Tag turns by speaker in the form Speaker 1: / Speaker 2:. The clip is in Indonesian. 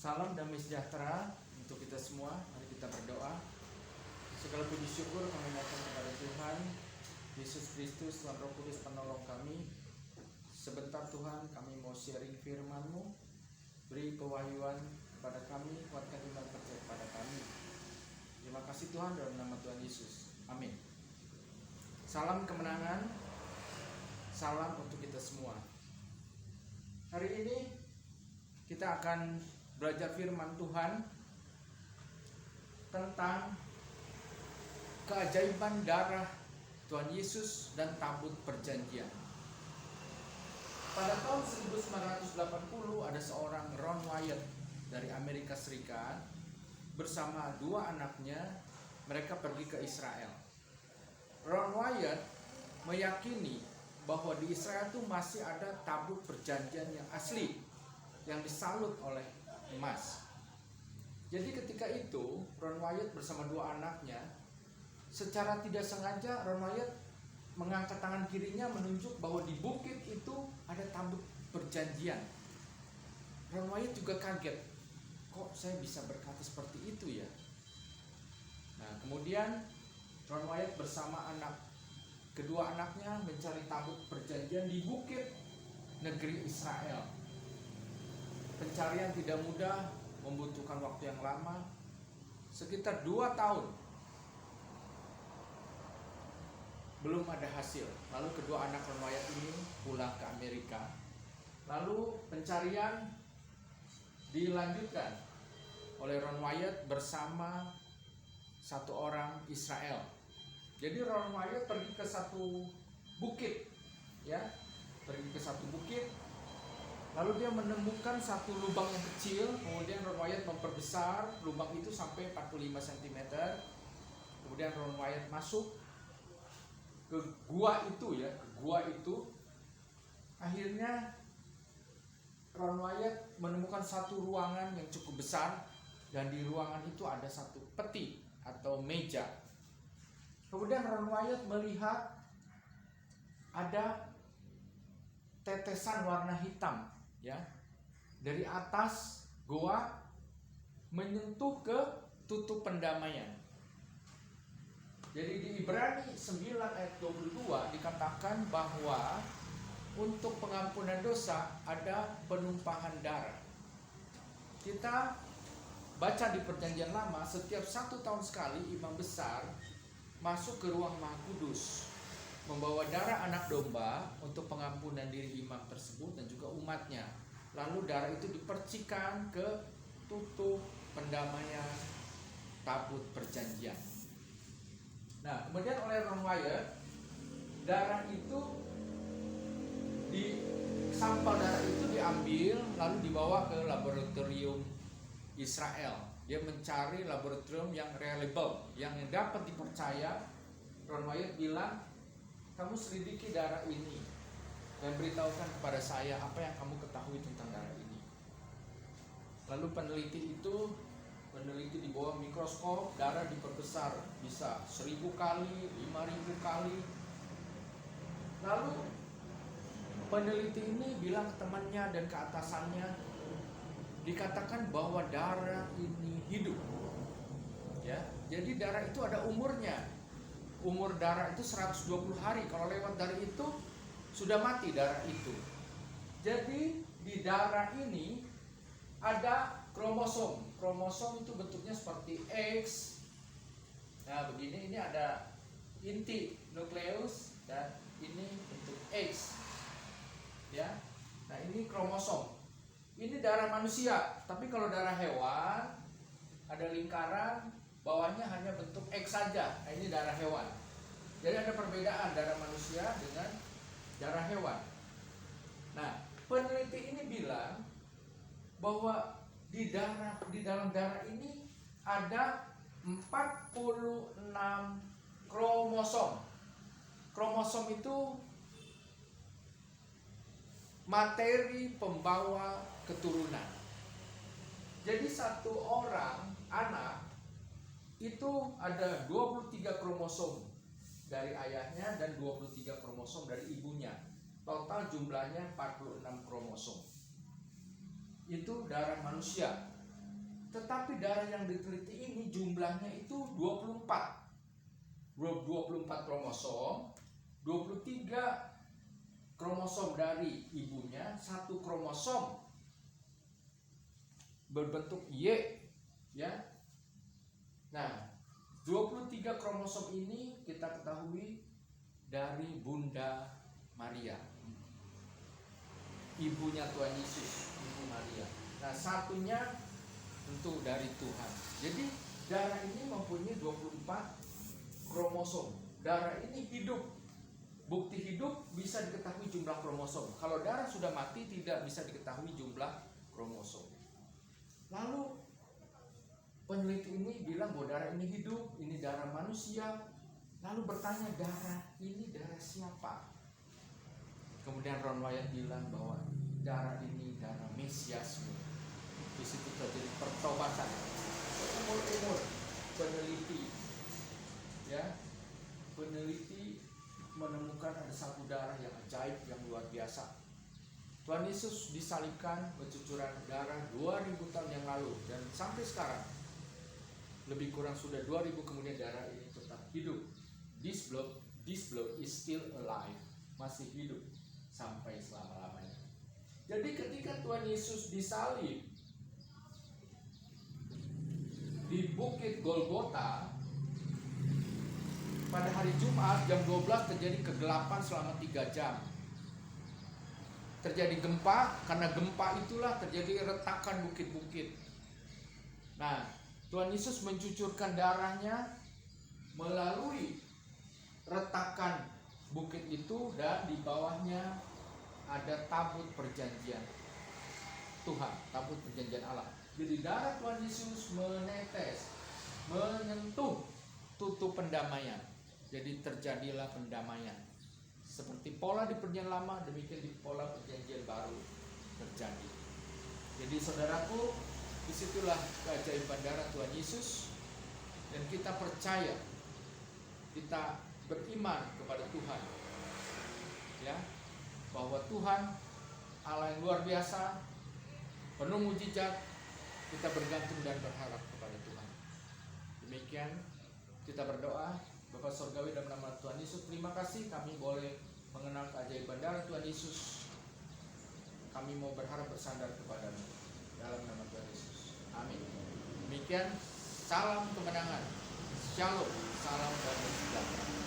Speaker 1: Salam damai sejahtera untuk kita semua. Mari kita berdoa. Segala puji syukur kami naikkan kepada Tuhan Yesus Kristus, Tuhan Roh Kudus penolong kami. Sebentar Tuhan, kami mau sharing firman-Mu. Beri pewahyuan kepada kami, kuatkan iman percaya kepada kami. Terima kasih Tuhan, dalam nama Tuhan Yesus. Amin. Salam kemenangan, salam untuk kita semua. Hari ini kita akan belajar firman Tuhan tentang keajaiban darah Tuhan Yesus dan tabut perjanjian. Pada tahun 1980 ada seorang Ron Wyatt dari Amerika Serikat bersama dua anaknya. Mereka pergi ke Israel. Ron Wyatt meyakini bahwa di Israel itu masih ada tabut perjanjian yang asli yang disalut oleh emas. Jadi ketika itu Ron Wyatt bersama dua anaknya, secara tidak sengaja Ron Wyatt mengangkat tangan kirinya menunjuk bahwa di bukit itu ada tabut perjanjian. Ron Wyatt juga kaget, kok saya bisa berkata seperti itu ya. Nah kemudian Ron Wyatt bersama kedua anaknya mencari tabut perjanjian di bukit negeri Israel. Pencarian tidak mudah, membutuhkan waktu yang lama, sekitar 2 tahun. Belum ada hasil. Lalu kedua anak Ron Wyatt ini pulang ke Amerika. Lalu pencarian dilanjutkan oleh Ron Wyatt bersama satu orang Israel. Jadi Ron Wyatt pergi ke satu bukit, ya, pergi ke satu bukit. Lalu dia menemukan satu lubang yang kecil. Kemudian Ron Wyatt memperbesar lubang itu sampai 45 cm. Kemudian Ron Wyatt masuk ke gua itu, ya, ke gua itu. Akhirnya Ron Wyatt menemukan satu ruangan yang cukup besar, dan di ruangan itu ada satu peti atau meja. Kemudian Ron Wyatt melihat ada tetesan warna hitam, ya, dari atas goa menyentuh ke tutup pendamaian. Jadi di Ibrani 9 ayat 22 dikatakan bahwa untuk pengampunan dosa ada penumpahan darah. Kita baca di perjanjian lama, setiap 1 tahun sekali imam besar masuk ke ruang Maha Kudus membawa darah anak domba untuk pengampunan diri imam tersebut dan juga umatnya. Lalu darah itu dipercikan ke tutup pendamaian tabut perjanjian. Nah, kemudian oleh Ron Wyatt, darah itu sampel darah itu diambil lalu dibawa ke laboratorium Israel. Dia mencari laboratorium yang reliable, yang dapat dipercaya. Ron Wyatt bilang, kamu selidiki darah ini dan beritahukan kepada saya apa yang kamu ketahui tentang darah ini. Lalu peneliti di bawah mikroskop, darah diperbesar bisa 1000 kali, 5000 kali. Lalu peneliti ini bilang ke temannya dan ke atasannya, dikatakan bahwa darah ini hidup, ya. Jadi darah itu ada umurnya. Umur darah itu 120 hari. Kalau lewat dari itu sudah mati darah itu. Jadi di darah ini ada kromosom. Kromosom itu bentuknya seperti X. Nah begini, ini ada inti nukleus dan ini bentuk X, ya. Nah ini kromosom. Ini darah manusia, tapi kalau darah hewan ada lingkaran, bawahnya hanya bentuk X saja. Nah, ini darah hewan. Jadi ada perbedaan darah manusia dengan darah hewan. Nah, peneliti ini bilang bahwa di dalam darah ini ada 46 kromosom. Kromosom itu materi pembawa keturunan. Jadi satu orang anak itu ada 23 kromosom dari ayahnya dan 23 kromosom dari ibunya. Total jumlahnya 46 kromosom. Itu darah manusia. Tetapi darah yang diteliti ini jumlahnya itu 24 kromosom, 23 kromosom dari ibunya, 1 kromosom berbentuk Y, ya. Nah, 23 kromosom ini kita ketahui dari Bunda Maria, ibunya Tuhan Yesus, Ibu Maria. Nah, satunya tentu dari Tuhan. Jadi darah ini mempunyai 24 kromosom. Darah ini hidup. Bukti hidup bisa diketahui jumlah kromosom. Kalau darah sudah mati tidak bisa diketahui jumlah kromosom. Lalu peneliti ini bilang bahwa darah ini hidup, ini darah manusia. Lalu bertanya, darah ini darah siapa? Kemudian Ron Wyatt bilang bahwa darah ini darah Mesiasmu. Di situ terjadi pertobatan. Umur peneliti, ya, peneliti menemukan ada satu darah yang ajaib, yang luar biasa. Tuhan Yesus disalibkan bercucuran darah 2000 tahun yang lalu, dan sampai sekarang lebih kurang sudah 2000 kemudian darah ini tetap hidup. This blood is still alive, masih hidup sampai selama-lamanya. Jadi ketika Tuhan Yesus disalib di Bukit Golgota pada hari Jumat jam 12 terjadi kegelapan selama 3 jam. Terjadi gempa, karena gempa itulah terjadi retakan bukit-bukit. Nah, Tuhan Yesus mencucurkan darahnya melalui retakan bukit itu, dan di bawahnya ada tabut perjanjian Tuhan, tabut perjanjian Allah. Jadi darah Tuhan Yesus menetes, menyentuh tutup pendamaian. Jadi terjadilah pendamaian. Seperti pola di perjanjian lama, demikian di pola perjanjian baru terjadi. Jadi saudaraku, disitulah keajaiban darah Tuhan Yesus. Dan kita percaya, kita beriman kepada Tuhan, ya, bahwa Tuhan Allah yang luar biasa, penuh mujizat. Kita bergantung dan berharap kepada Tuhan. Demikian kita berdoa. Bapa Surgawi, dalam nama Tuhan Yesus, terima kasih kami boleh mengenal keajaiban darah Tuhan Yesus. Kami mau berharap bersandar kepadamu dalam nama Tuhan Yesus. Amin. Demikian, salam kemenangan. Shalom, salam damai sejahtera.